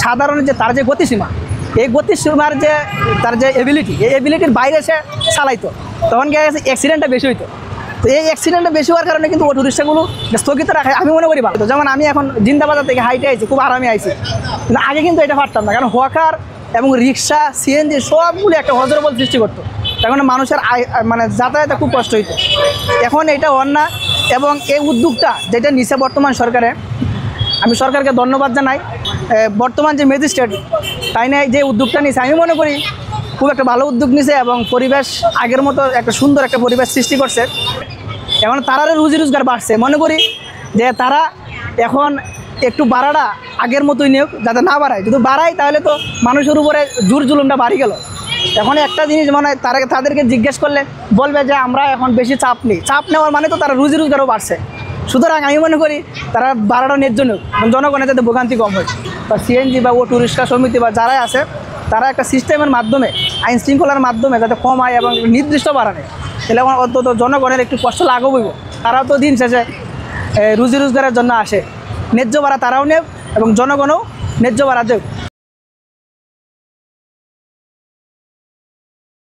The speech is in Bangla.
সাধারণ যে তার যে গতিসীমা, এই গতিসীমার যে তার যে এবিলিটি, এই এবিলিটির বাইরে সে চালাইতো, তখন কি গেছে অ্যাক্সিডেন্টটা বেশি হইতো। তো এই অ্যাক্সিডেন্টটা বেশি হওয়ার কারণে কিন্তু অটো রিক্সাগুলো স্থগিত রাখে আমি মনে করি ভালো। যেমন আমি এখন জিন্দাবাজার থেকে হাইটে আইছি, খুব আরামে আইছি, কিন্তু আগে কিন্তু এটা পারতাম না, কারণ হকার এবং রিক্সা সিএনজি সবগুলো একটা হজরবল সৃষ্টি করতো, তখন মানুষের মানে যাতায়াতে খুব কষ্ট হইতো। এখন এটা অন্যায় এবং এই উদ্যোগটা যেটা নিছে বর্তমান সরকারে, আমি সরকারকে ধন্যবাদ জানাই। বর্তমান যে ম্যাজিস্ট্রেট তাই না যে উদ্যোগটা নিছে, আমি মনে করি খুব একটা ভালো উদ্যোগ নিছে এবং পরিবেশ আগের মতো একটা সুন্দর একটা পরিবেশ সৃষ্টি করছে। এখন তারারও রুজি রোজগার বাড়ছে, মনে করি যে তারা এখন একটু বাড়াটা আগের মতোই নিয়োগ, যাতে না বাড়ায়। যদি বাড়ায় তাহলে তো মানুষের উপরে জোর জুলুমটা বাড়ি গেল। এখন একটা জিনিস মানে তাদেরকে জিজ্ঞেস করলে বলবে যে আমরা এখন বেশি চাপ নিই, চাপ নেওয়ার মানে তো তারা রুজি রোজগারও বাড়ছে। সুতরাং আমি মনে করি তারা বাড়াটা ন্যায্য নিয়োগ, জনগণের যাতে ভোগান্তি কম হয়, বা সিএনজি বা অটো রিক্সা সমিতি বা যারাই আছে তারা একটা সিস্টেমের মাধ্যমে, আইন শৃঙ্খলার মাধ্যমে যাতে কম হয় এবং নির্দিষ্ট বাড়ানো, তাহলে অন্তত জনগণের একটু কষ্ট লাঘব হইব। তারাও তো দিন শেষে রুজি রোজগারের জন্য আসে, ন্যায্য বাড়া তারাও নেব এবং জনগণও ন্যায্য বাড়া দেব।